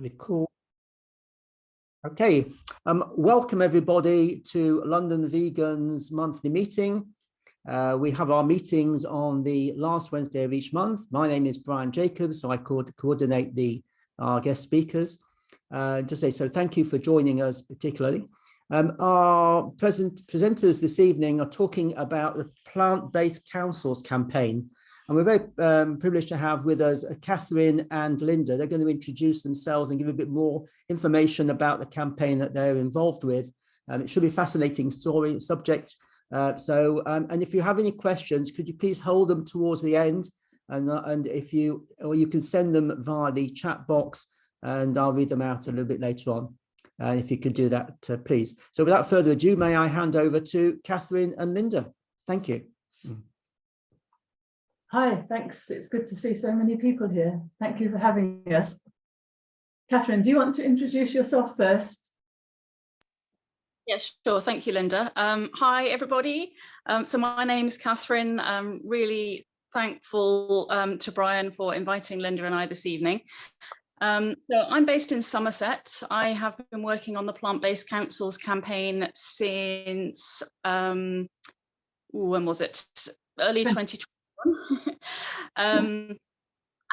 Record. Okay, welcome everybody to London Vegans monthly meeting. We have our meetings on the last Wednesday of each month. My name is Brian Jacobs, so I coordinate our guest speakers. Just say so thank you for joining us particularly. Our presenters this evening are talking about the Plant-Based Councils campaign. And we're very privileged to have with us Catherine and Linda. They're going to introduce themselves and give a bit more information about the campaign that they're involved with. It should be a fascinating subject. And if you have any questions, could you please hold them towards the end? And you can send them via the chat box, and I'll read them out a little bit later on. If you could do that, please. So without further ado, may I hand over to Catherine and Linda? Thank you. Hi, thanks. It's good to see so many people here. Thank you for having us. Catherine, do you want to introduce yourself first? Yes, sure. Thank you, Linda. Hi, everybody. So my name's Catherine. I'm really thankful to Brian for inviting Linda and I this evening. So I'm based in Somerset. I have been working on the Plant-Based Councils campaign since, when was it? Early 2020.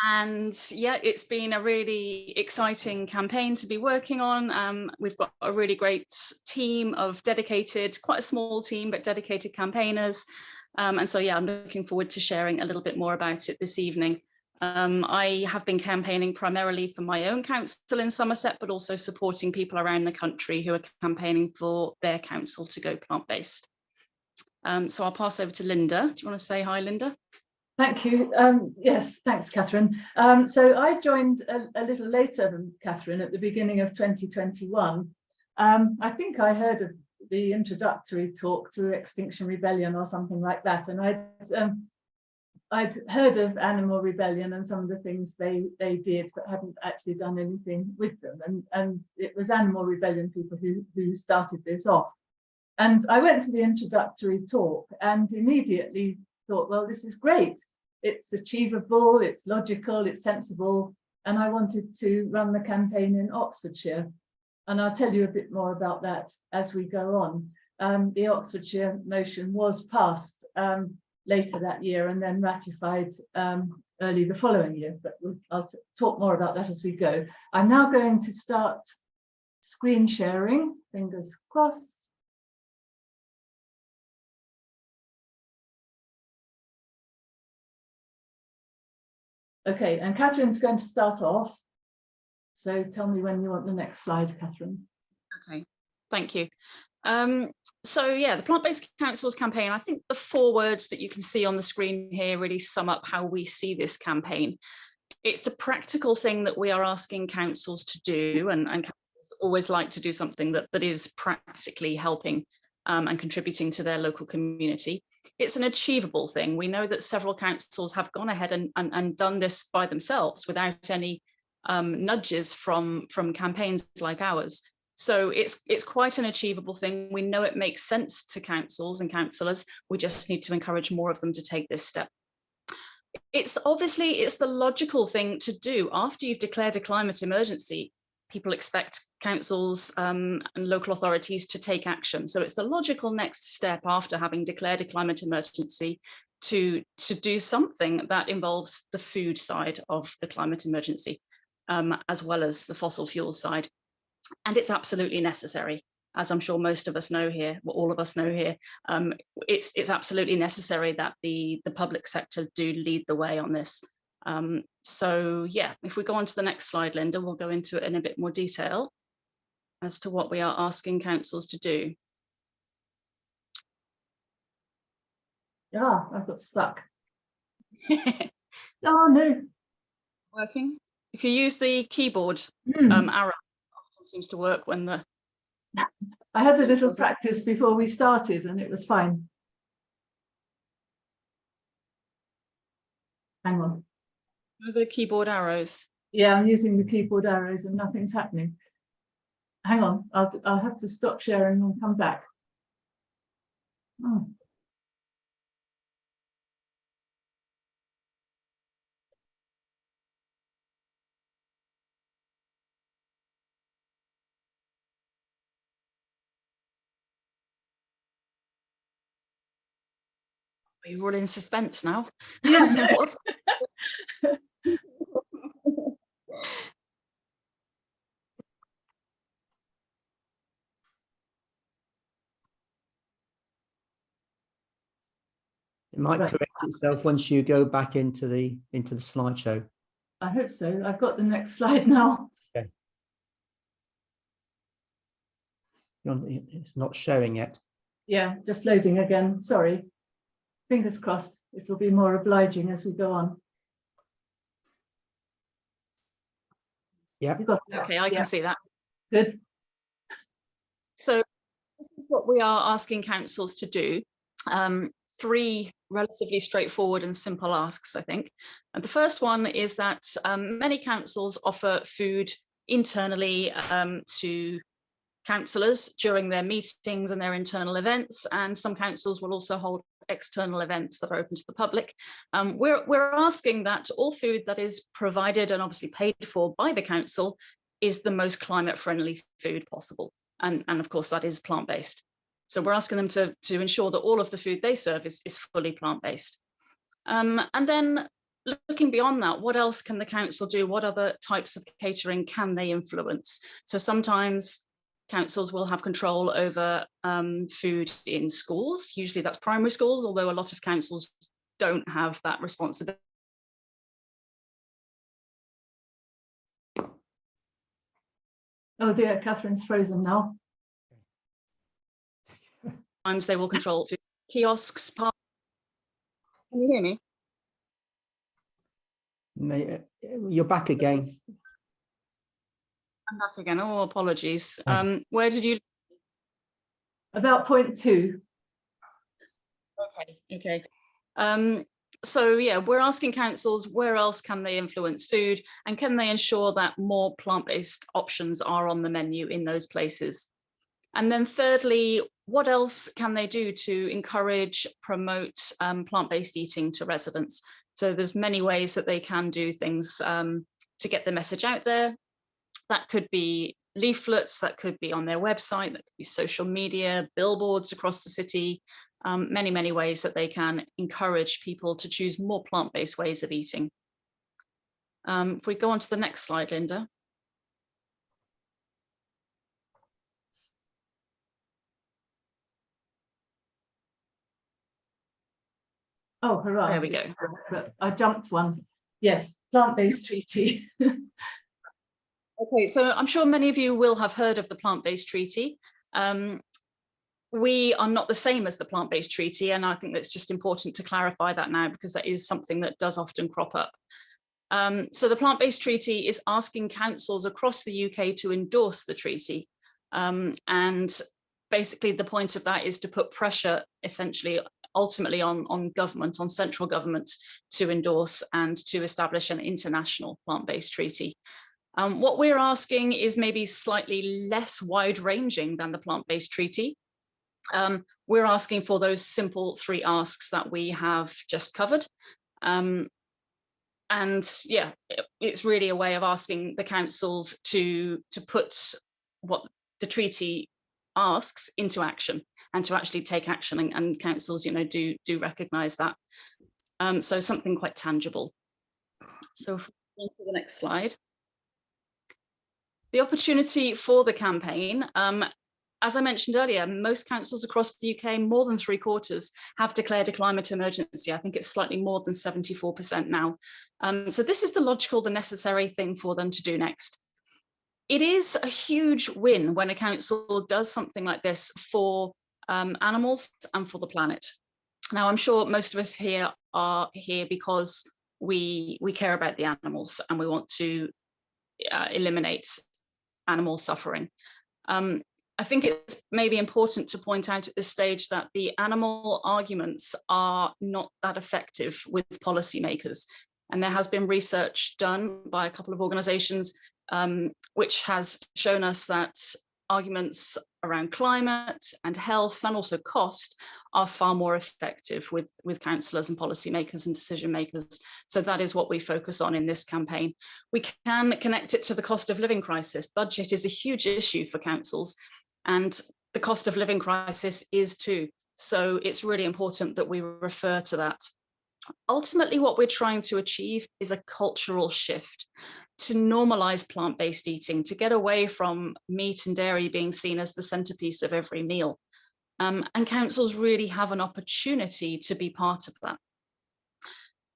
And yeah, it's been a really exciting campaign to be working on. We've got a really great team of dedicated, quite a small team, but dedicated campaigners. And so, yeah, I'm looking forward to sharing a little bit more about it this evening. I have been campaigning primarily for my own council in Somerset, but also supporting people around the country who are campaigning for their council to go plant-based. So I'll pass over to Linda. Do you want to say hi, Linda? Thank you. Yes, thanks, Catherine. So I joined a little later than Catherine at the beginning of 2021. I think I heard of the introductory talk through Extinction Rebellion or something like that. And I'd heard of Animal Rebellion and some of the things they did, but hadn't actually done anything with them. And it was Animal Rebellion people who started this off. And I went to the introductory talk and immediately thought, well, this is great. It's achievable, it's logical, it's sensible. And I wanted to run the campaign in Oxfordshire. And I'll tell you a bit more about that as we go on. The Oxfordshire motion was passed later that year and then ratified early the following year. But I'll talk more about that as we go. I'm now going to start screen sharing, fingers crossed. Okay, and Catherine's going to start off. So tell me when you want the next slide, Catherine. Okay, thank you. So yeah, the Plant-Based Councils campaign, I think the 4 words that you can see on the screen here really sum up how we see this campaign. It's a practical thing that we are asking councils to do, and councils always like to do something that is practically helping and contributing to their local community. It's an achievable thing. We know that several councils have gone ahead and done this by themselves without any nudges from campaigns like ours. So it's quite an achievable thing. We know it makes sense to councils and councillors. We just need to encourage more of them to take this step. It's the logical thing to do after you've declared a climate emergency. People expect councils and local authorities to take action. So it's the logical next step after having declared a climate emergency to do something that involves the food side of the climate emergency, as well as the fossil fuel side. And it's absolutely necessary, as I'm sure most of us know here, well, all of us know here. It's absolutely necessary that the public sector do lead the way on this. So yeah, if we go on to the next slide, Linda, we'll go into it in a bit more detail as to what we are asking councils to do. Ah, I've got stuck. Oh no. Working. If you use the keyboard arrow, often seems to work when the... I had a little practice before we started and it was fine. Hang on. The keyboard arrows. Yeah, I'm using the keyboard arrows and nothing's happening. Hang on, I'll have to stop sharing and come back. Oh. You're all in suspense now. Yeah. What's- It might Right. correct itself once you go back into the slideshow. I hope so. I've got the next slide now. Okay. It's not showing yet. Yeah, just loading again. Sorry. Fingers crossed. It'll be more obliging as we go on. Yeah. You got it? Okay, I can see that. Good. So this is what we are asking councils to do. 3 relatively straightforward and simple asks, I think. And the first one is that many councils offer food internally to councillors during their meetings and their internal events, and some councils will also hold external events that are open to the public. We're asking that all food that is provided and obviously paid for by the council is the most climate friendly food possible. And of course that is plant-based. So we're asking them to ensure that all of the food they serve is fully plant-based. And then looking beyond that, what else can the council do? What other types of catering can they influence? So sometimes councils will have control over food in schools. Usually that's primary schools, although a lot of councils don't have that responsibility. Oh dear, Catherine's frozen now. Sometimes they will control food kiosks. Can you hear me? You're back again. I'm back again. Oh, apologies. Where did you? About point 2. Okay. So yeah, we're asking councils where else can they influence food, and can they ensure that more plant-based options are on the menu in those places? And then thirdly, what else can they do to encourage, promote plant-based eating to residents? So there's many ways that they can do things to get the message out there. That could be leaflets, that could be on their website, that could be social media, billboards across the city, many ways that they can encourage people to choose more plant-based ways of eating. If we go on to the next slide, Linda. Oh, hurrah. There we go. But I jumped one. Yes, plant-based treaty. Okay, so I'm sure many of you will have heard of the plant-based treaty. We are not the same as the plant-based treaty, and I think that's just important to clarify that now, because that is something that does often crop up. So the plant-based treaty is asking councils across the UK to endorse the treaty. And basically the point of that is to put pressure, essentially, ultimately on government, on central government, to endorse and to establish an international plant-based treaty. What we're asking is maybe slightly less wide-ranging than the plant-based treaty. We're asking for those simple 3 asks that we have just covered. And yeah, it's really a way of asking the councils to put what the treaty asks into action, and to actually take action, and councils, you know, do recognise that. So something quite tangible. So if we go to the next slide. The opportunity for the campaign, as I mentioned earlier, most councils across the UK, more than 3/4, have declared a climate emergency. I think it's slightly more than 74% now. So this is the logical, the necessary thing for them to do next. It is a huge win when a council does something like this for animals and for the planet. Now, I'm sure most of us here are here because we care about the animals and we want to eliminate animal suffering. I think it's maybe important to point out at this stage that the animal arguments are not that effective with policymakers. And there has been research done by a couple of organisations which has shown us that arguments around climate and health and also cost are far more effective with councillors and policymakers and decision makers. So that is what we focus on in this campaign. We can connect it to the cost of living crisis. Budget is a huge issue for councils, and the cost of living crisis is too. So it's really important that we refer to that. Ultimately, what we're trying to achieve is a cultural shift to normalize plant-based eating, to get away from meat and dairy being seen as the centerpiece of every meal. And councils really have an opportunity to be part of that.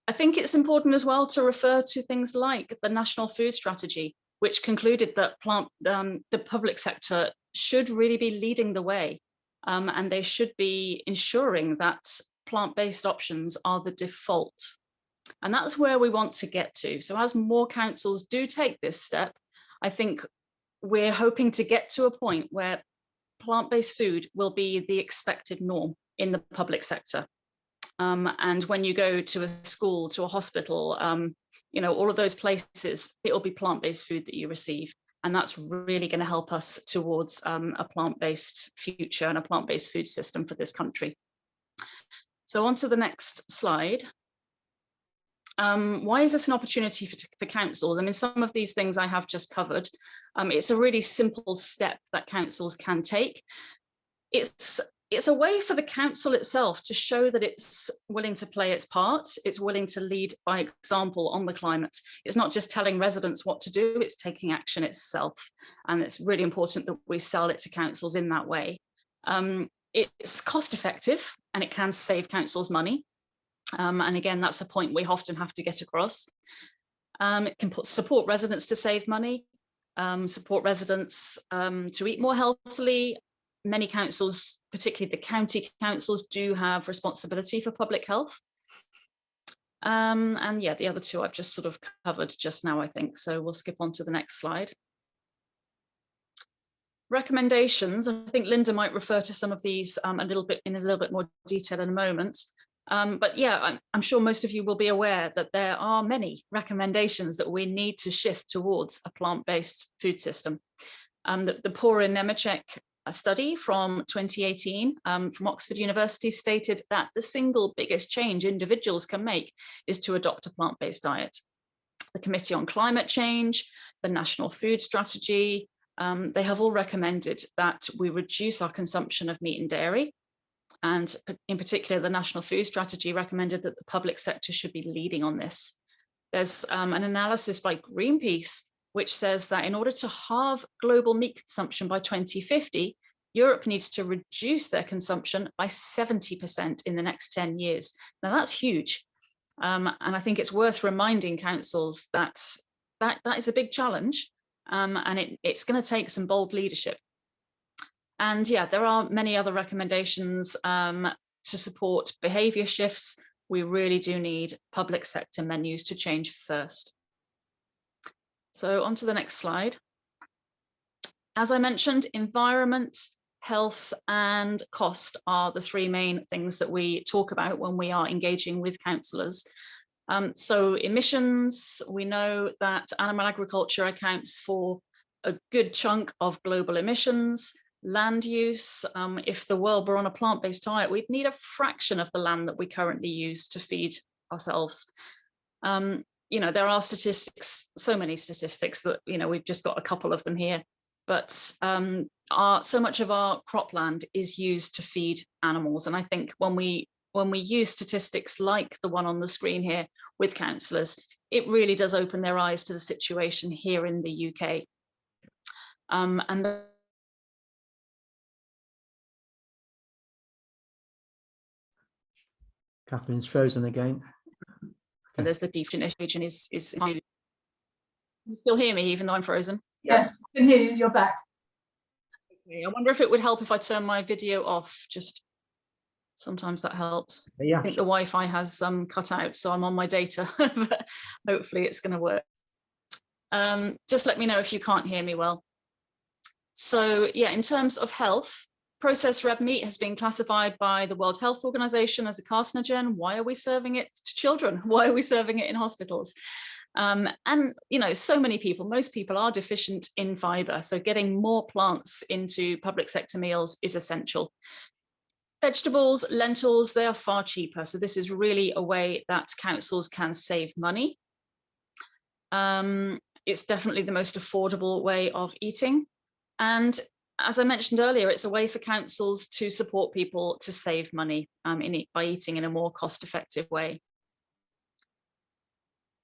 I think it's important as well to refer to things like the National Food Strategy, which concluded that the public sector should really be leading the way, and they should be ensuring that plant-based options are the default. And that's where we want to get to. So as more councils do take this step, I think we're hoping to get to a point where plant-based food will be the expected norm in the public sector. And when you go to a school, to a hospital, you know, all of those places, it'll be plant-based food that you receive. And that's really going to help us towards a plant-based future and a plant-based food system for this country. So on to the next slide. Why is this an opportunity for councils? I mean, some of these things I have just covered. It's a really simple step that councils can take. It's a way for the council itself to show that it's willing to play its part. It's willing to lead by example on the climate. It's not just telling residents what to do, it's taking action itself. And it's really important that we sell it to councils in that way. It's cost effective and it can save councils money. And again, that's a point we often have to get across. It can support residents to save money, support residents to eat more healthily. Many councils, particularly the county councils, do have responsibility for public health. And yeah, the other two I've just sort of covered just now, I think. So we'll skip on to the next slide. Recommendations. I think Linda might refer to some of these in a little bit more detail in a moment. But yeah, I'm sure most of you will be aware that there are many recommendations that we need to shift towards a plant-based food system. The Pora Nemeczek study from 2018 from Oxford University stated that the single biggest change individuals can make is to adopt a plant-based diet. The Committee on Climate Change, the National Food Strategy, they have all recommended that we reduce our consumption of meat and dairy. And in particular, the National Food Strategy recommended that the public sector should be leading on this. There's an analysis by Greenpeace which says that in order to halve global meat consumption by 2050, Europe needs to reduce their consumption by 70% in the next 10 years. Now that's huge. And I think it's worth reminding councils that is a big challenge, and it's going to take some bold leadership. And yeah, there are many other recommendations to support behaviour shifts. We really do need public sector menus to change first. So on to the next slide. As I mentioned, environment, health and cost are the three main things that we talk about when we are engaging with councillors. So emissions, we know that animal agriculture accounts for a good chunk of global emissions. Land use, if the world were on a plant-based diet, we'd need a fraction of the land that we currently use to feed ourselves. You know, there are statistics, so many statistics that, you know, we've just got a couple of them here, but so much of our cropland is used to feed animals. And I think when we use statistics like the one on the screen here with councillors, it really does open their eyes to the situation here in the UK. And Catherine's frozen again. Okay. There's the definition is you still hear me even though I'm frozen? Yes, I can hear you, you're back. Okay, I wonder if it would help if I turn my video off, just sometimes that helps. Yeah. I think the Wi-Fi has cut out, so I'm on my data, but hopefully it's going to work. Just let me know if you can't hear me well. So yeah, in terms of health, processed red meat has been classified by the World Health Organization as a carcinogen. Why are we serving it to children? Why are we serving it in hospitals? And, you know, so many people, most people are deficient in fiber. So getting more plants into public sector meals is essential. Vegetables, lentils, they are far cheaper. So this is really a way that councils can save money. It's definitely the most affordable way of eating. And as I mentioned earlier, it's a way for councils to support people to save money by eating in a more cost-effective way.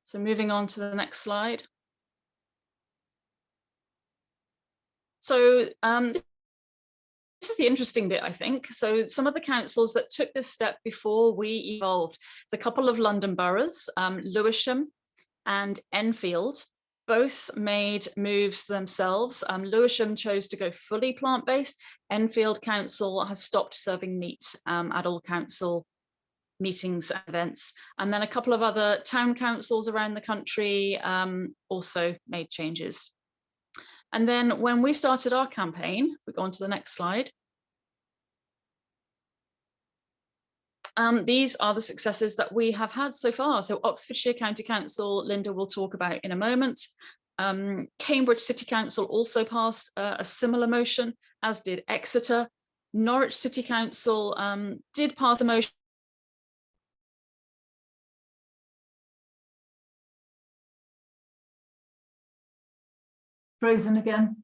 So moving on to the next slide. So this is the interesting bit, I think. So some of the councils that took this step before we evolved, it's a couple of London boroughs, Lewisham and Enfield, both made moves themselves. Lewisham chose to go fully plant-based. Enfield Council has stopped serving meat at all council meetings and events. And then a couple of other town councils around the country also made changes. And then when we started our campaign, we go on to the next slide. These are the successes that we have had so far. So Oxfordshire County Council, Linda will talk about in a moment. Cambridge City Council also passed a similar motion, as did Exeter. Norwich City Council did pass a motion. Frozen again.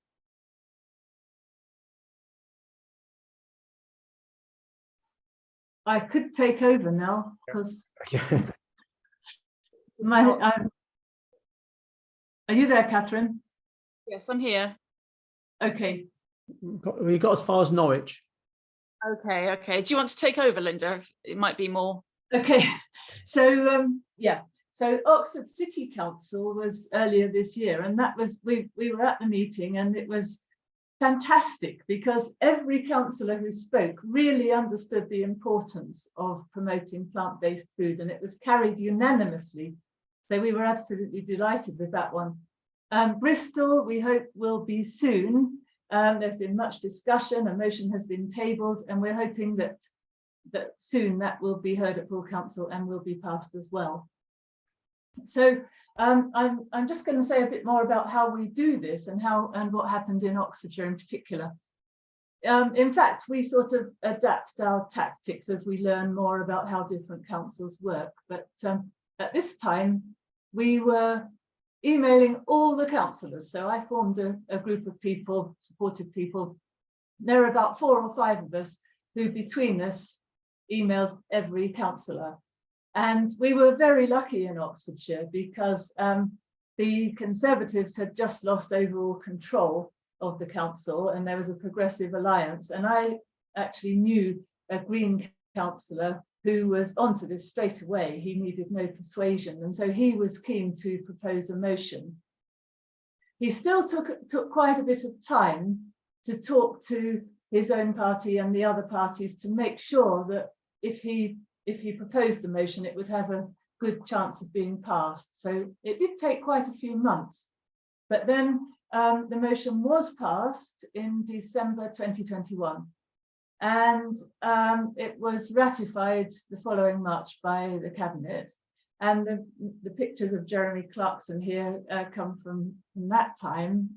I could take over now because are you there, Catherine? Yes, I'm here. Okay. We got as far as Norwich. Okay, okay. Do you want to take over, Linda? It might be more. Okay. So yeah. So Oxford City Council was earlier this year, and that was we were at the meeting, and it was fantastic because every councillor who spoke really understood the importance of promoting plant-based food, and it was carried unanimously. So we were absolutely delighted with that one. Bristol, we hope, will be soon. There's been much discussion, a motion has been tabled, and we're hoping that soon that will be heard at full council and will be passed as well. So I'm just going to say a bit more about how we do this and what happened in Oxfordshire in particular. In fact, we sort of adapt our tactics as we learn more about how different councils work. But at this time, we were emailing all the councillors. So I formed a group of people, supportive people. There are about 4 or 5 of us who between us emailed every councillor. And we were very lucky in Oxfordshire because the Conservatives had just lost overall control of the council, and there was a progressive alliance. And I actually knew a Green councillor who was onto this straight away. He needed no persuasion, and so he was keen to propose a motion. He still took quite a bit of time to talk to his own party and the other parties to make sure that if he proposed the motion, it would have a good chance of being passed. So it did take quite a few months. But then the motion was passed in December 2021. And it was ratified the following March by the Cabinet. And the pictures of Jeremy Clarkson here come from that time.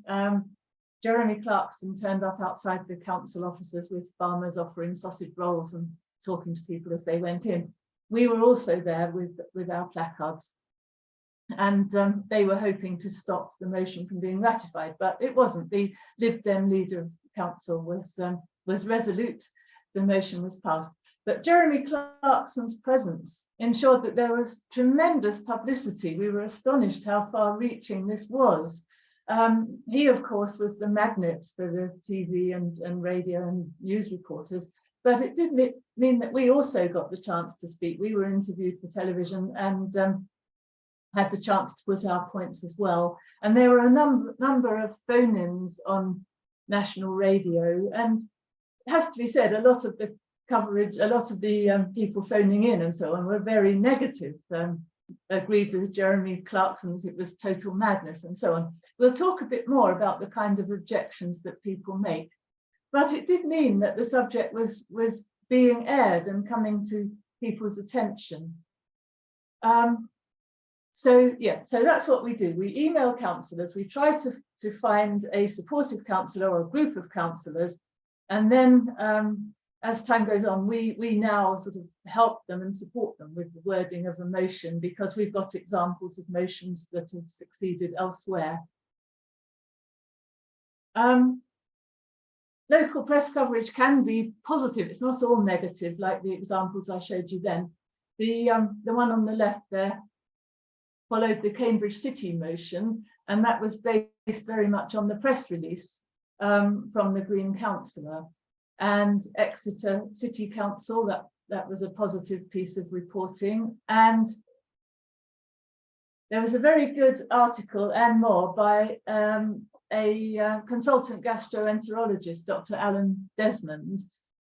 Jeremy Clarkson turned up outside the council offices with farmers offering sausage rolls and talking to people as they went in. We were also there with our placards, and they were hoping to stop the motion from being ratified, but it wasn't. The Lib Dem leader of the council was resolute. The motion was passed. But Jeremy Clarkson's presence ensured that there was tremendous publicity. We were astonished how far-reaching this was. He, of course, was the magnet for the TV and radio and news reporters. But it did mean that we also got the chance to speak. We were interviewed for television and had the chance to put our points as well. And there were a number of phone-ins on national radio. And it has to be said, a lot of the coverage, a lot of the people phoning in and so on were very negative, agreed with Jeremy Clarkson that it was total madness and so on. We'll talk a bit more about the kind of objections that people make. But it did mean that the subject was being aired and coming to people's attention. So that's what we do. We email councillors. We try to find a supportive councillor or a group of councillors, and then as time goes on, we now sort of help them and support them with the wording of a motion because we've got examples of motions that have succeeded elsewhere. local press coverage can be positive. It's not all negative, like the examples I showed you then. The one on the left there followed the Cambridge City motion, and that was based very much on the press release from the Green Councillor. And Exeter City Council, that was a positive piece of reporting. And there was a very good article and more by a consultant gastroenterologist, Dr. Alan Desmond,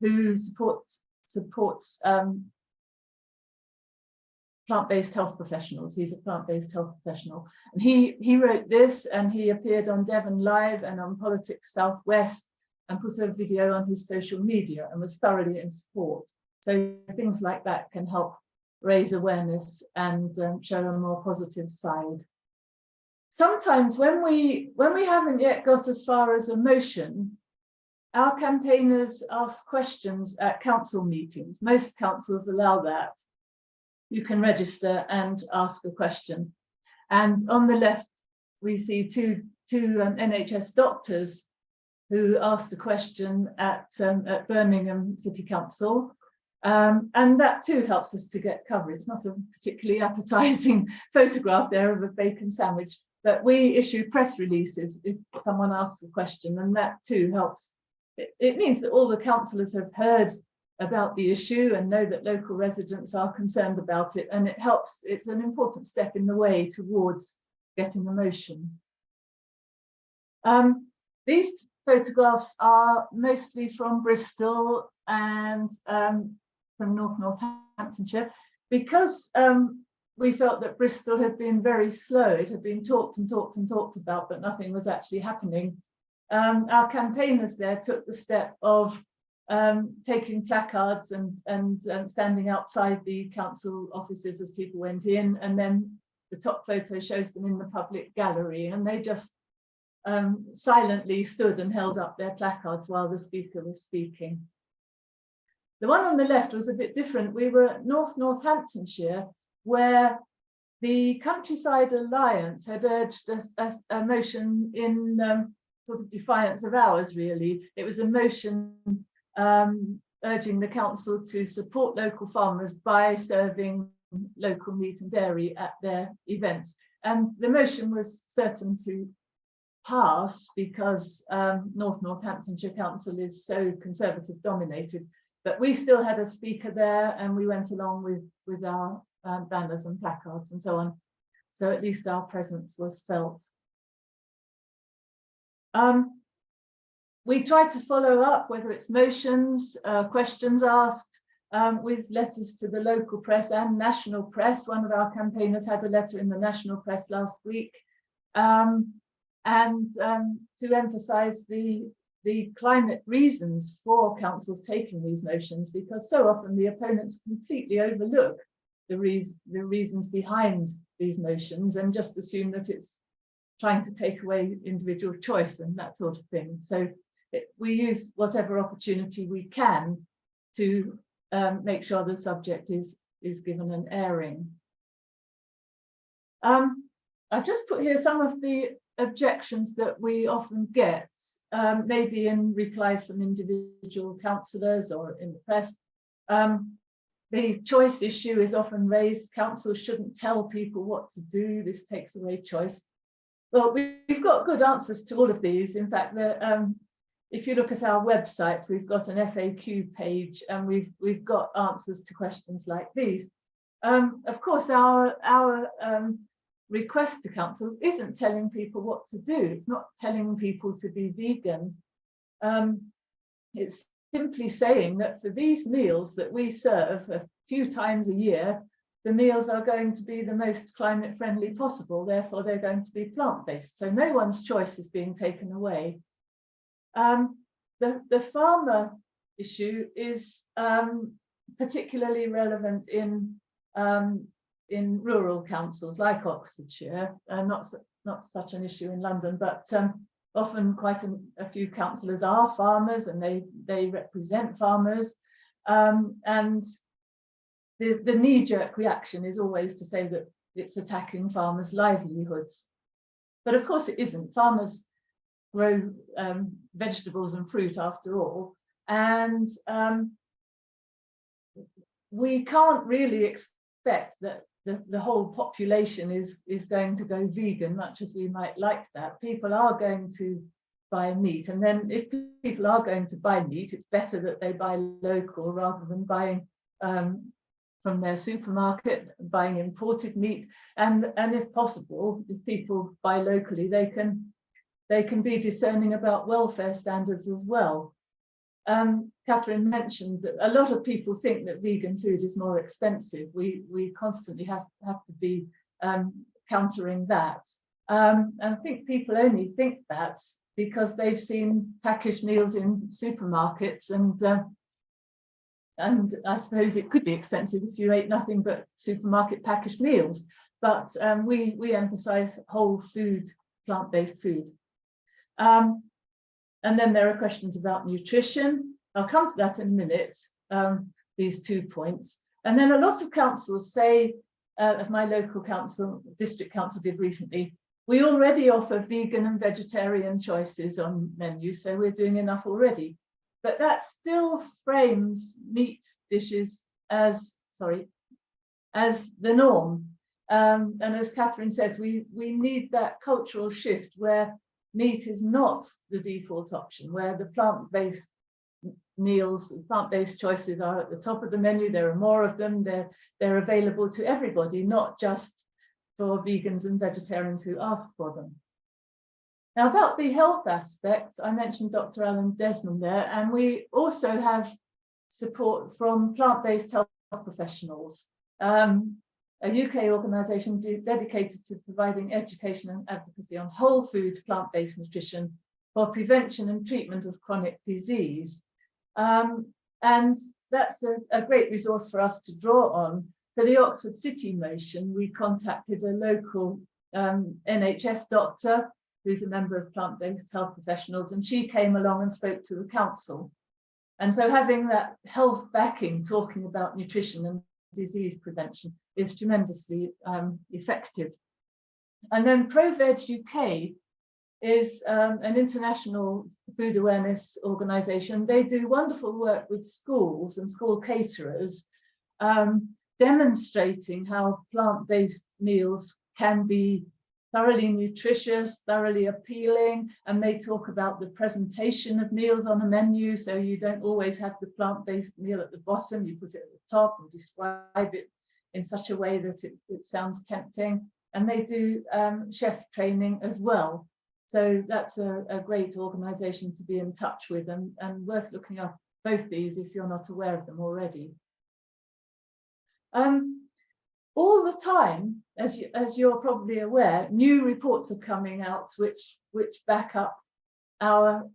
who supports plant-based health professionals. He's a plant-based health professional. And he wrote this, and he appeared on Devon Live and on Politics Southwest and put a video on his social media and was thoroughly in support. So things like that can help raise awareness and show a more positive side. Sometimes when we haven't yet got as far as a motion, our campaigners ask questions at council meetings. Most councils allow that. You can register and ask a question. And on the left, we see two NHS doctors who asked a question at Birmingham City Council. And that too helps us to get coverage. Not a particularly appetizing photograph there of a bacon sandwich, but we issue press releases if someone asks a question, and that too helps. It means that all the councillors have heard about the issue and know that local residents are concerned about it, and it helps. It's an important step in the way towards getting the motion. These photographs are mostly from Bristol and from Northamptonshire, because we felt that Bristol had been very slow. It had been talked and talked and talked about, but nothing was actually happening. Our campaigners there took the step of taking placards and standing outside the council offices as people went in, and then the top photo shows them in the public gallery, and they just silently stood and held up their placards while the speaker was speaking. The one on the left was a bit different. We were at Northamptonshire, where the Countryside Alliance had urged a motion in sort of defiance of ours, really. It was a motion urging the council to support local farmers by serving local meat and dairy at their events. And the motion was certain to pass because Northamptonshire Council is so Conservative dominated. But we still had a speaker there, and we went along with our banners and placards and so on. So at least our presence was felt. We try to follow up, whether it's motions, questions asked, with letters to the local press and national press. One of our campaigners had a letter in the national press last week, and to emphasise the climate reasons for councils taking these motions, because so often the opponents completely overlook the reasons behind these motions and just assume that it's trying to take away individual choice and that sort of thing. So we use whatever opportunity we can to make sure the subject is given an airing. I've just put here some of the objections that we often get, maybe in replies from individual councillors or in the press. The choice issue is often raised. Councils shouldn't tell people what to do. This takes away choice. Well, we've got good answers to all of these. In fact, if you look at our website, we've got an FAQ page, and we've got answers to questions like these. Of course, our request to councils isn't telling people what to do. It's not telling people to be vegan. It's simply saying that for these meals that we serve a few times a year, the meals are going to be the most climate friendly possible. Therefore, they're going to be plant-based. So no one's choice is being taken away. The farmer issue is particularly relevant in rural councils like Oxfordshire, not such an issue in London, but often quite a few councillors are farmers and they represent farmers, and the knee-jerk reaction is always to say that it's attacking farmers' livelihoods. But of course it isn't. Farmers grow vegetables and fruit after all. And we can't really expect that the whole population is going to go vegan, much as we might like that. People are going to buy meat, and then if people are going to buy meat, it's better that they buy local rather than buying from their supermarket, buying imported meat. And if possible, if people buy locally, they can be discerning about welfare standards as well. Catherine mentioned that a lot of people think that vegan food is more expensive. We constantly have to be countering that. And I think people only think that because they've seen packaged meals in supermarkets, and I suppose it could be expensive if you ate nothing but supermarket packaged meals. But we emphasize whole food, plant-based food. And then there are questions about nutrition. I'll come to that in a minute, these 2 points. And then a lot of councils say, as my local council, district council did recently, we already offer vegan and vegetarian choices on menus, so we're doing enough already. But that still frames meat dishes as the norm. And as Catherine says, we need that cultural shift where meat is not the default option, where the plant-based meals, plant-based choices are at the top of the menu. There are more of them. They're available to everybody, not just for vegans and vegetarians who ask for them. Now, about the health aspects, I mentioned Dr. Alan Desmond there, and we also have support from plant-based health professionals, a UK organisation dedicated to providing education and advocacy on whole food plant-based nutrition for prevention and treatment of chronic disease. And that's a great resource for us to draw on. For the Oxford City motion, we contacted a local NHS doctor who's a member of plant-based health professionals, and she came along and spoke to the council. And so having that health backing, talking about nutrition and disease prevention, is tremendously effective. And then ProVeg UK is an international food awareness organisation. They do wonderful work with schools and school caterers, demonstrating how plant-based meals can be thoroughly nutritious, thoroughly appealing, and they talk about the presentation of meals on a menu, so you don't always have the plant-based meal at the bottom, you put it at the top and describe it in such a way that it sounds tempting. And they do chef training as well. So that's a great organisation to be in touch with, and worth looking up both these if you're not aware of them already. All the time, as you're probably aware, new reports are coming out which back up our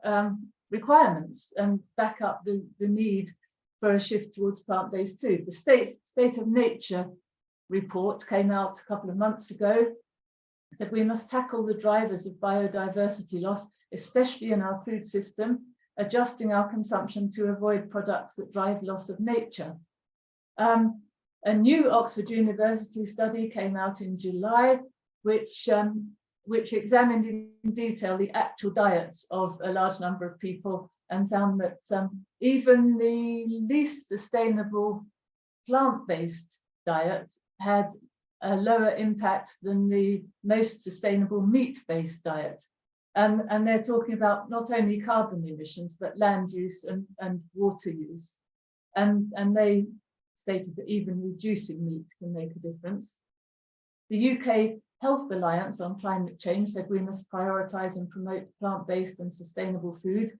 requirements and back up the need for a shift towards plant-based food. The State of Nature report came out a couple of months ago. It said we must tackle the drivers of biodiversity loss, especially in our food system, adjusting our consumption to avoid products that drive loss of nature. A new Oxford University study came out in July, which examined in detail the actual diets of a large number of people and found that even the least sustainable plant-based diet had a lower impact than the most sustainable meat-based diet. And they're talking about not only carbon emissions, but land use and water use. And they stated that even reducing meat can make a difference. The UK Health Alliance on Climate Change said we must prioritise and promote plant-based and sustainable food.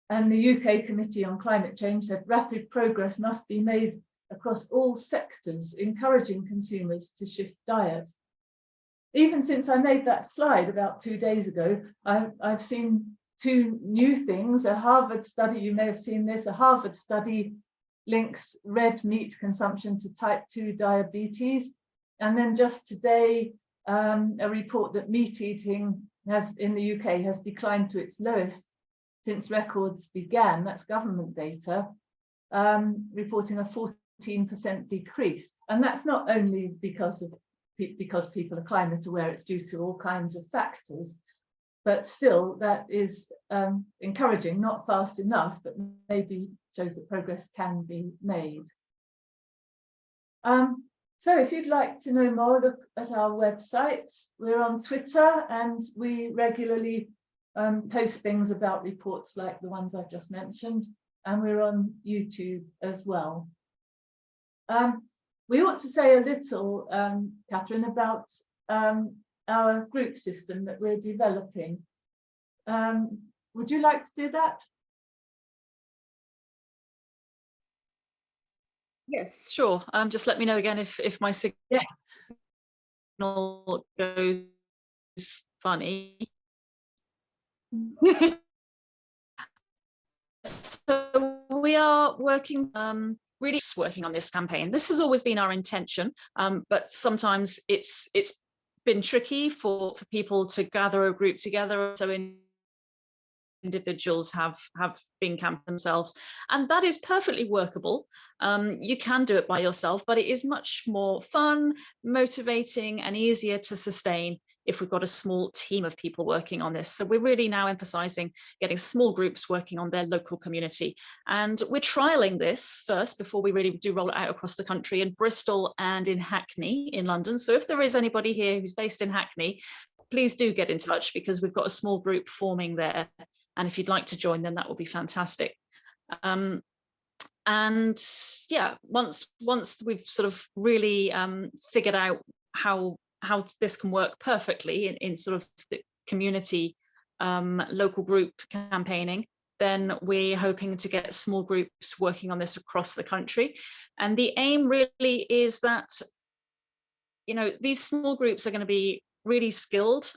And the UK Committee on Climate Change said rapid progress must be made across all sectors, encouraging consumers to shift diets. Even since I made that slide about 2 days ago, I've seen two new things. A Harvard study, you may have seen this, a Harvard study links red meat consumption to type 2 diabetes. And then just today, a report that meat eating in the UK has declined to its lowest since records began. That's government data, reporting a 14% decrease. And that's not only because people are climate aware, it's due to all kinds of factors. but still that is encouraging, not fast enough, but maybe shows that progress can be made. So if you'd like to know more, look at our website. We're on Twitter and we regularly post things about reports like the ones I've just mentioned, and we're on YouTube as well. We ought to say a little, Catherine, about our group system that we're developing. Would you like to do that? Yes, sure. Just let me know again if my signal goes funny. So we are working, really just working on this campaign. This has always been our intention, but sometimes it's been tricky for people to gather a group together. So individuals have been camped themselves, and that is perfectly workable. You can do it by yourself, but it is much more fun, motivating, and easier to sustain if we've got a small team of people working on this. So we're really now emphasizing getting small groups working on their local community, and we're trialing this first before we really do roll it out across the country in Bristol and in Hackney in London. So if there is anybody here who's based in Hackney, please do get in touch, because we've got a small group forming there. And if you'd like to join them, that would be fantastic. And yeah, once we've sort of really figured out how this can work perfectly in sort of the community local group campaigning, then we're hoping to get small groups working on this across the country. And the aim really is that, you know, these small groups are going to be really skilled,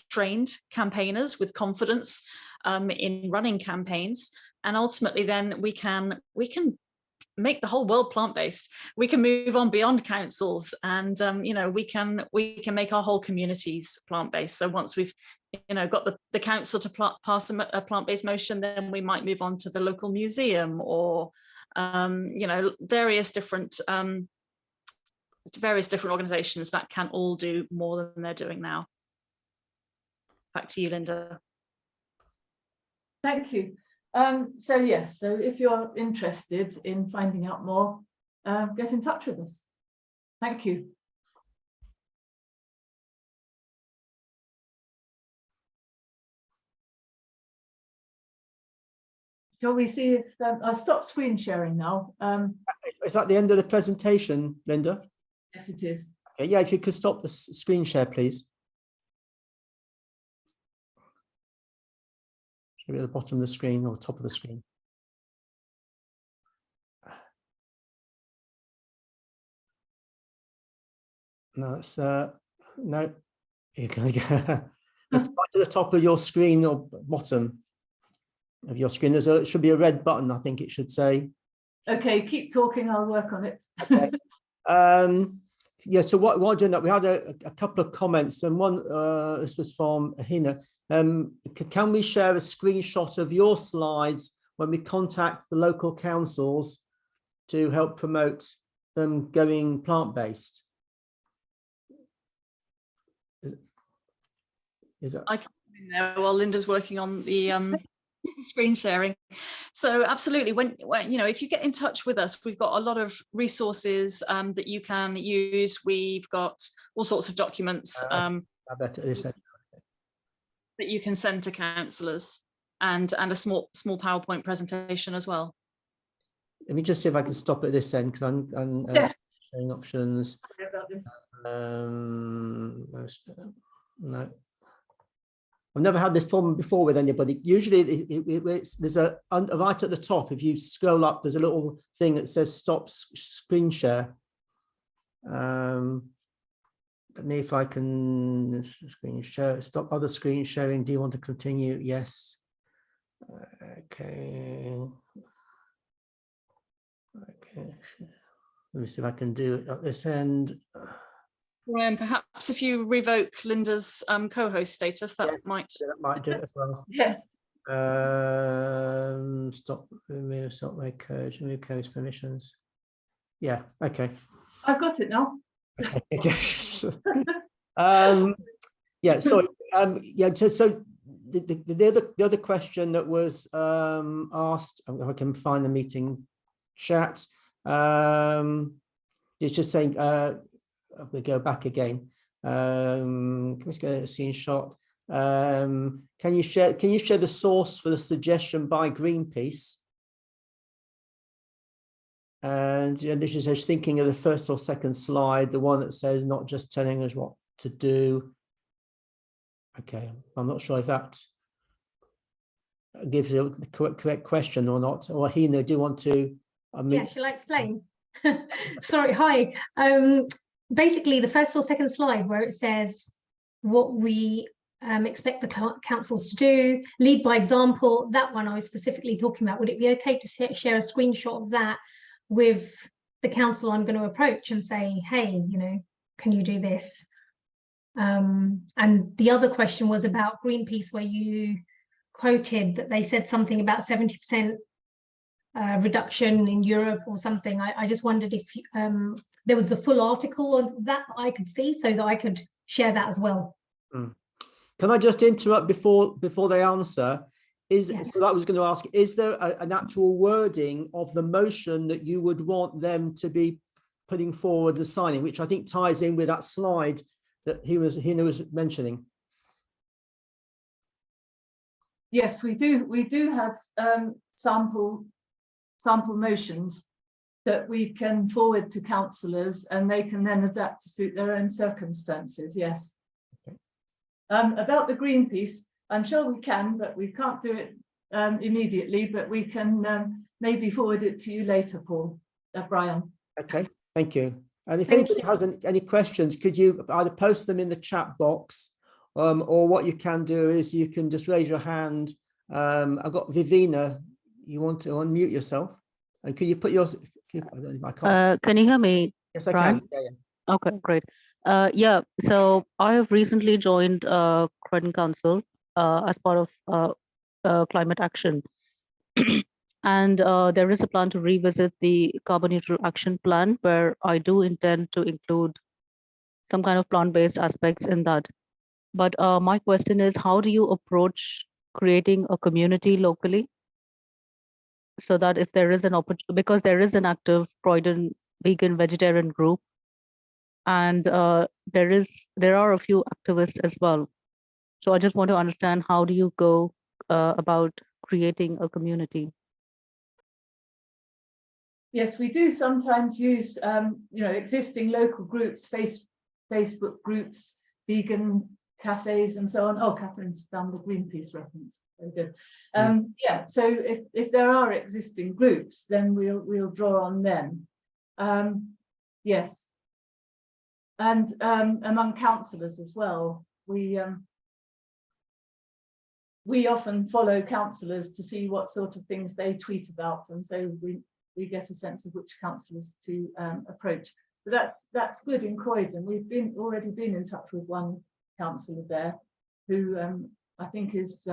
trained campaigners with confidence in running campaigns, and ultimately then we can make the whole world plant-based. We can move on beyond councils, and you know, we can make our whole communities plant-based. So once we've, you know, got the council to pass a plant-based motion, then we might move on to the local museum, or you know, various different organizations that can all do more than they're doing now. Back to you, Linda. Thank you. So yes, so if you're interested in finding out more, get in touch with us. Thank you. Shall we see if I'll stop screen sharing now. Is that the end of the presentation, Linda? Yes, it is. Okay, yeah, if you could stop the screen share, please. Should be at the bottom of the screen or top of the screen. No, it's no. You're going to go right to the top of your screen or bottom of your screen. It should be a red button, I think it should say. Okay, keep talking. I'll work on it. Okay. Yeah. So while doing that, we had a couple of comments, and one this was from Hina. Can we share a screenshot of your slides when we contact the local councils to help promote them going plant-based? Is that? I can't in there while Linda's working on the screen sharing. So absolutely, when you know, if you get in touch with us, we've got a lot of resources that you can use. We've got all sorts of documents that you can send to councillors, and a small PowerPoint presentation as well. Let me just see if I can stop at this end, because I'm showing options. No, I've never had this problem before with anybody. Usually there's a right at the top, if you scroll up, there's a little thing that says stop screen share. Let me, if I can screen share, stop other screen sharing. Do you want to continue? Yes. Okay. Okay. Let me see if I can do it at this end. Perhaps if you revoke Linda's co-host status, that might do it as well. Yes. Stop my code, remove code's permissions. Yeah. Okay. I've got it now. Yeah, so yeah, so the other question that was asked, if I can find the meeting chat, it's just saying, we go back again. Can we go to a screenshot? Can you share the source for the suggestion by Greenpeace? And this is just thinking of the first or second slide, the one that says not just telling us what to do. Okay, I'm not sure if that gives you the correct question or not. Or Hina, do you want to? Yeah, shall I explain? Sorry, hi. Basically, the first or second slide where it says what we expect the councils to do, lead by example, that one I was specifically talking about. Would it be okay to share a screenshot of that with the council I'm going to approach and say, hey, you know, can you do this? And the other question was about Greenpeace, where you quoted that they said something about 70% reduction in Europe or something. I just wondered if there was the full article on that I could see, so that I could share that as well. Can I just interrupt before they answer? Yes. I was going to ask, is there an actual wording of the motion that you would want them to be putting forward the signing, which I think ties in with that slide that Hina was mentioning? Yes, we do. We do have sample motions that we can forward to councillors, and they can then adapt to suit their own circumstances. Yes. Okay. About the Greenpeace, I'm sure we can, but we can't do it immediately. But we can maybe forward it to you later, Paul. Brian. Okay, thank you. And if anybody has any questions, could you either post them in the chat box, or what you can do is you can just raise your hand. I've got Vivina. You want to unmute yourself? And could you put your? Can you hear me? Yes, I Brian? can. Yeah. Okay, great. Yeah, so I have recently joined Cruelty Council as part of climate action. And there is a plan to revisit the carbon neutral action plan, where I do intend to include some kind of plant-based aspects in that. But my question is, how do you approach creating a community locally, so that if there is an opportunity, because there is an active Croydon vegan vegetarian group, and there are a few activists as well. So I just want to understand, how do you go about creating a community? Yes, we do sometimes use existing local groups, Facebook groups, vegan cafes, and so on. Oh, Catherine's found the Greenpeace reference. Very good. Yeah. So if there are existing groups, then we'll draw on them. Yes. And among councillors as well, we often follow councillors to see what sort of things they tweet about, and so we get a sense of which councillors to approach. But that's good in Croydon. We've already been in touch with one councillor there, who I think is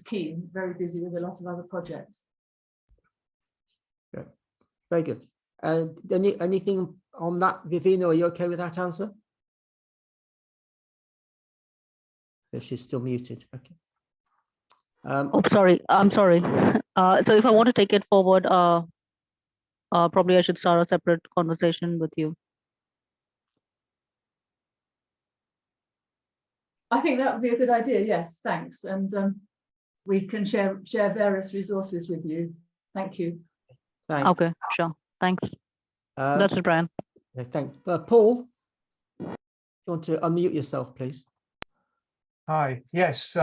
keen, very busy with a lot of other projects. Okay. Very good. Anything on that, Vivina? Are you okay with that answer? If she's still muted. Okay. Oh, sorry. I'm sorry. So if I want to take it forward, probably I should start a separate conversation with you. I think that would be a good idea. Yes, thanks. And we can share various resources with you. Thank you. Thanks. Okay, sure. Thanks. That's it, Brian. Thanks. Paul, you want to unmute yourself, please? Hi. Yes.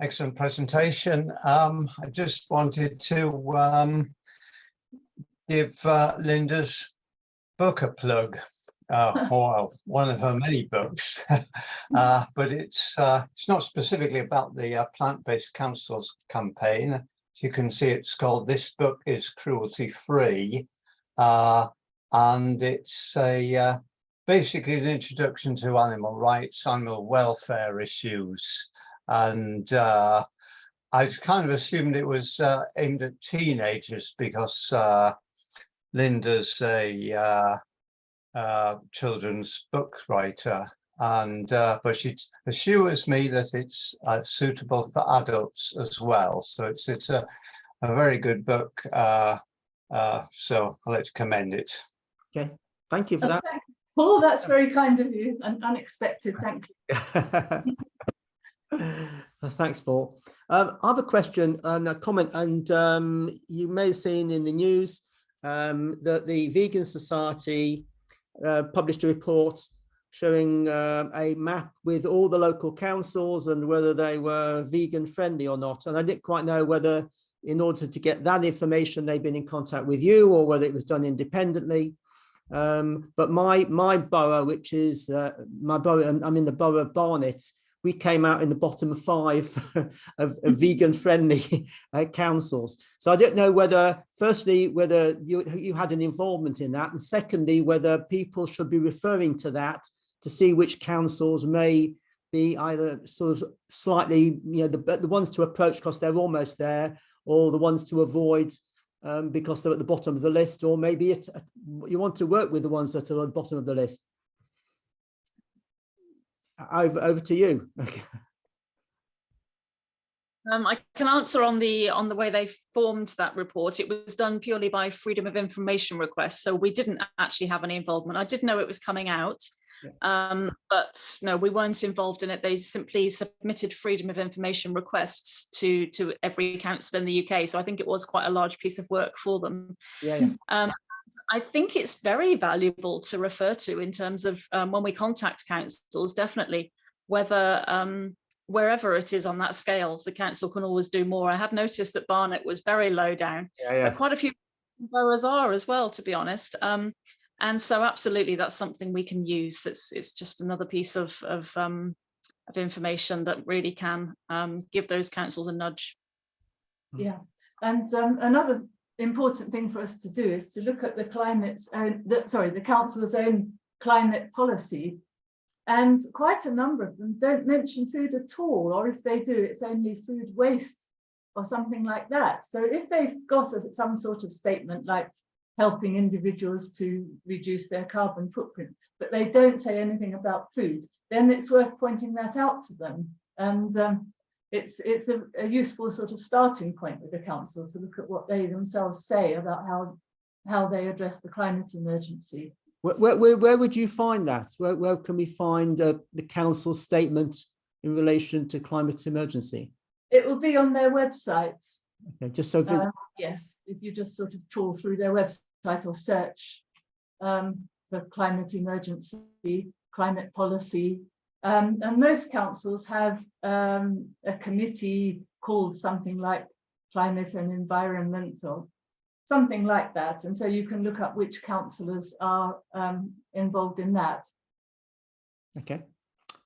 Excellent presentation. I just wanted to give Linda's book a plug. Or one of her many books, but it's not specifically about the plant-based councils campaign. As you can see, it's called "This Book is Cruelty Free," and it's basically an introduction to animal rights, animal welfare issues, and I kind of assumed it was aimed at teenagers, because Linda's a children's book writer, and but she assures me that it's suitable for adults as well. So it's a very good book. So I'd like to commend it. Okay, thank you for that. Thank you, Paul, that's very kind of you and unexpected. Thank you. Thanks, Paul. I have a question and a comment, and you may have seen in the news that the Vegan Society published a report showing a map with all the local councils and whether they were vegan friendly or not. And I didn't quite know whether in order to get that information they've been in contact with you or whether it was done independently. But my borough, which is my borough, I'm in the borough of Barnet, we came out in the bottom 5 of vegan friendly councils. So I don't know whether, firstly, whether you had an involvement in that, and secondly, whether people should be referring to that to see which councils may be either sort of slightly, the ones to approach because they're almost there, or the ones to avoid because they're at the bottom of the list, or maybe you want to work with the ones that are at the bottom of the list. Over to you. I can answer on the way they formed that report. It was done purely by freedom of information request, so we didn't actually have any involvement. I did know it was coming out, but no, we weren't involved in it. They simply submitted freedom of information requests to every council in the UK. So I think it was quite a large piece of work for them. I think it's very valuable to refer to in terms of when we contact councils, definitely, whether wherever it is on that scale, the council can always do more. I have noticed that Barnet was very low down, but quite a few boroughs are as well, to be honest. And so absolutely, that's something we can use. It's just another piece of information that really can give those councils a nudge. Yeah, and another important thing for us to do is to look at the the council's own climate policy, and quite a number of them don't mention food at all, or if they do, it's only food waste or something like that. So if they've got some sort of statement like helping individuals to reduce their carbon footprint, but they don't say anything about food, then it's worth pointing that out to them. And it's a useful sort of starting point with the council to look at what they themselves say about how they address the climate emergency. Where would you find that? Where can we find the council statement in relation to climate emergency? It will be on their website. Okay, just so yes, if you just sort of trawl through their website or search for climate emergency, climate policy. And most councils have a committee called something like Climate and Environment or something like that. And so you can look up which councillors are involved in that. Okay,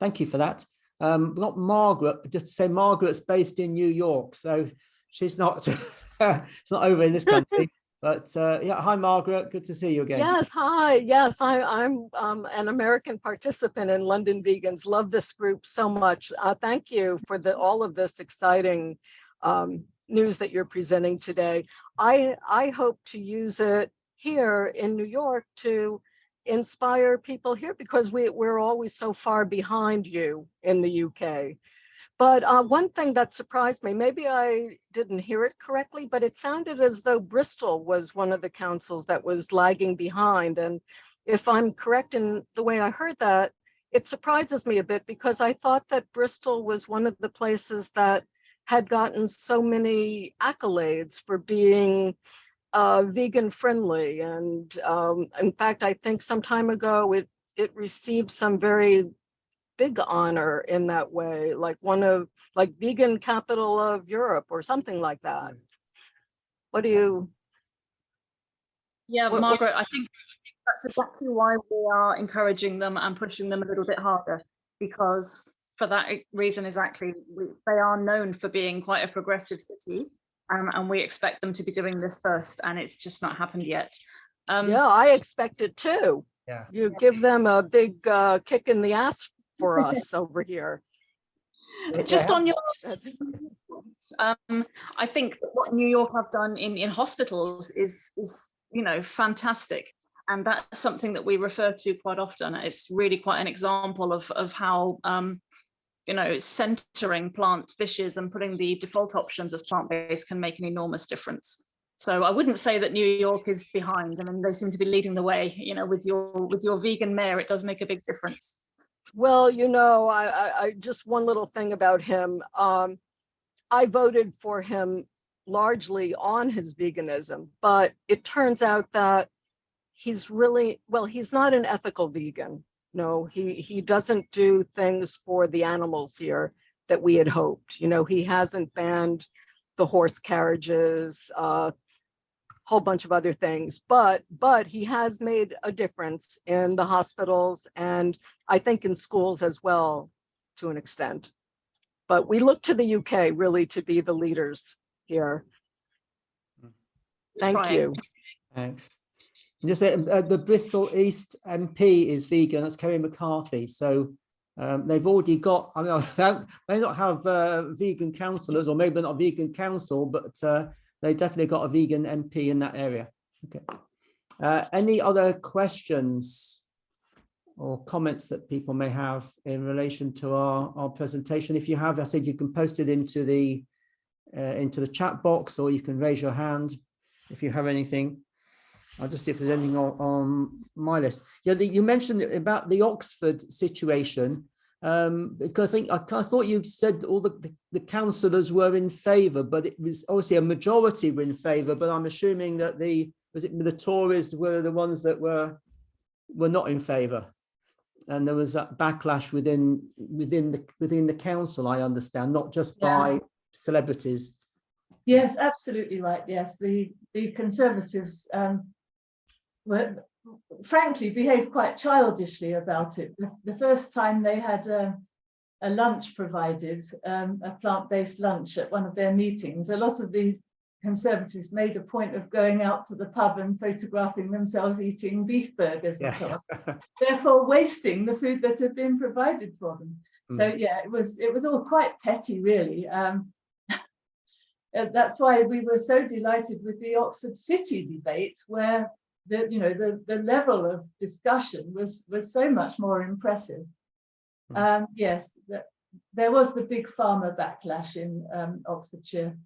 thank you for that. Not Margaret, but just to say Margaret's based in New York, so she's not, she's not over in this country. But yeah, hi Margaret, good to see you again. Yes, hi. Yes, I'm an American participant in London Vegans. Love this group so much. Thank you for all of this exciting news that you're presenting today. I hope to use it here in New York to inspire people here, because we're always so far behind you in the UK. But one thing that surprised me, maybe I didn't hear it correctly, but it sounded as though Bristol was one of the councils that was lagging behind. And if I'm correct in the way I heard that, it surprises me a bit, because I thought that Bristol was one of the places that had gotten so many accolades for being vegan friendly. And in fact, I think some time ago, it received some very big honor in that way, like vegan capital of Europe or something like that. What do you? Yeah, Margaret, I think that's exactly why we are encouraging them and pushing them a little bit harder, because for that reason exactly, they are known for being quite a progressive city, and we expect them to be doing this first, and it's just not happened yet. Yeah, I expect it too. Yeah. You give them a big kick in the ass for us over here. Just on your I think that what New York have done in hospitals is fantastic, And that's something that we refer to quite often. It's really quite an example of how, you know, centering plant dishes and putting the default options as plant-based can make an enormous difference. So I wouldn't say that New York is behind. I mean, they seem to be leading the way, you know, with your vegan mayor, it does make a big difference. Well, you know, I just one little thing about him. I voted for him largely on his veganism, but it turns out that he's really, well, he's not an ethical vegan. No, he doesn't do things for the animals here that we had hoped. You know, he hasn't banned the horse carriages, whole bunch of other things, but he has made a difference in the hospitals and I think in schools as well to an extent. But we look to the UK really to be the leaders here. Thank you. Thanks. Just say the Bristol East MP is vegan. That's Kerry McCarthy. So they've already got. I mean, they may not have vegan councillors, or maybe not a vegan council, but they definitely got a vegan MP in that area. Okay. Any other questions or comments that people may have in relation to our presentation? If you have, I said you can post it into the chat box, or you can raise your hand if you have anything. I'll just see if there's anything on my list. Yeah, you mentioned about the Oxford situation, because I thought you said all the councillors were in favour, but it was obviously a majority were in favour. But I'm assuming that the Tories were the ones that were not in favour, and there was that backlash within the council. I understand, not just by celebrities. Yes, absolutely right. Yes, the Conservatives were, frankly, behaved quite childishly about it. The first time they had a lunch provided, a plant-based lunch at one of their meetings, a lot of the Conservatives made a point of going out to the pub and photographing themselves eating beef burgers and so on, therefore wasting the food that had been provided for them. So yeah, it was all quite petty, really. That's why we were so delighted with the Oxford City debate, where the level of discussion was so much more impressive. Yes, there was the big farmer backlash in Oxfordshire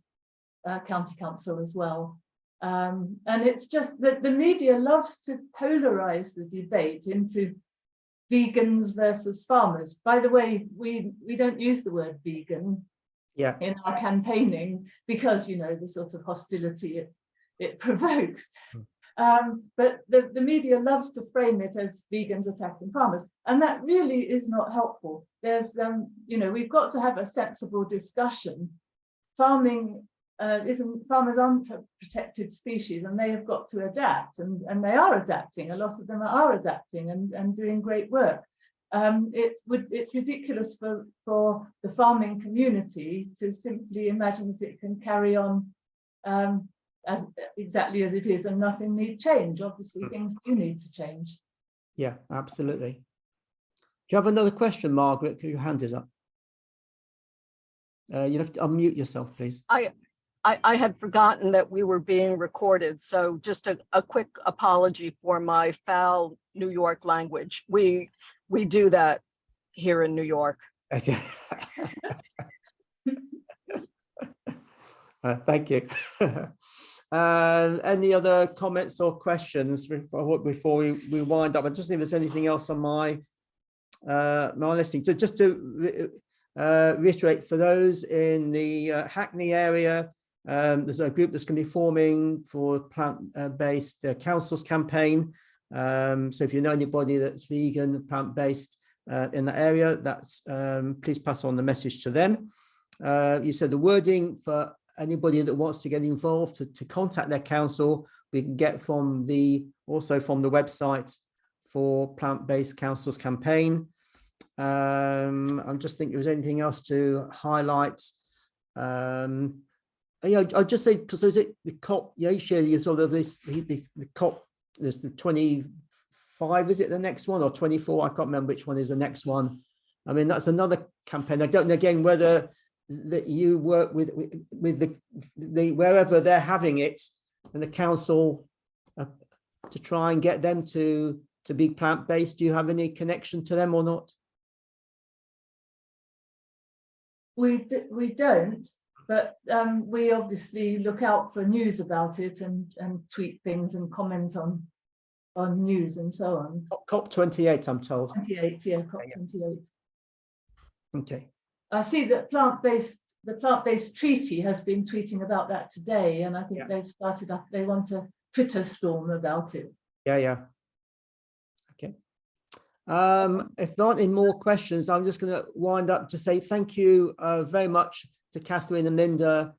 County Council as well. And it's just that the media loves to polarize the debate into vegans versus farmers. By the way, we don't use the word vegan in our campaigning because, you know, the sort of hostility it provokes. But the media loves to frame it as vegans attacking farmers, and that really is not helpful. There's, we've got to have a sensible discussion. Farmers aren't a protected species, and they have got to adapt, and they are adapting. A lot of them are adapting and doing great work. It's ridiculous for the farming community to simply imagine that it can carry on exactly as it is and nothing need change. Obviously, things do need to change. Yeah, absolutely. Do you have another question, Margaret? Your hand is up. You have to unmute yourself, please. I had forgotten that we were being recorded, so just a quick apology for my foul New York language. We do that here in New York. Thank you. Any other comments or questions before we wind up? I just think there's anything else on my listing. So just to reiterate, for those in the Hackney area, there's a group that's going to be forming for plant-based councils campaign. So if you know anybody that's vegan, plant-based in that area, that's please pass on the message to them. You said the wording for anybody that wants to get involved to contact their council, we can get also from the website for plant-based councils campaign. I'm just thinking if there's anything else to highlight. I'll just say, so is it the COP? Yeah, each year you sort of the COP. There's the 25. Is it the next one or 24? I can't remember which one is the next one. I mean, that's another campaign. I don't know again whether that you work with the wherever they're having it, and the council to try and get them to be plant-based? Do you have any connection to them or not? We don't, but we obviously look out for news about it and tweet things and comment on news and so on. COP28, I'm told. 28, yeah, COP28. Okay. I see that the plant-based treaty has been tweeting about that today, and I think they've started up. They want a Twitter storm about it. Yeah. Okay. If not any more questions, I'm just going to wind up to say thank you very much to Catherine and Linda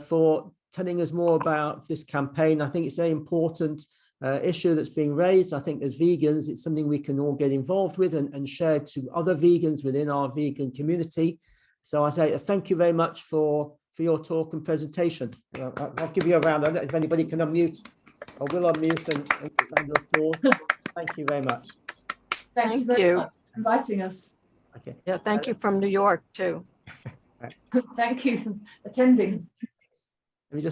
for telling us more about this campaign. I think it's a very important issue that's being raised. I think as vegans, it's something we can all get involved with and share to other vegans within our vegan community. So I say thank you very much for your talk and presentation. I'll give you a round. I don't know if anybody can unmute. I will unmute and round of applause. Thank you very much. Thank you very much for inviting us. Okay. Yeah, thank you from New York too. Thank you for attending.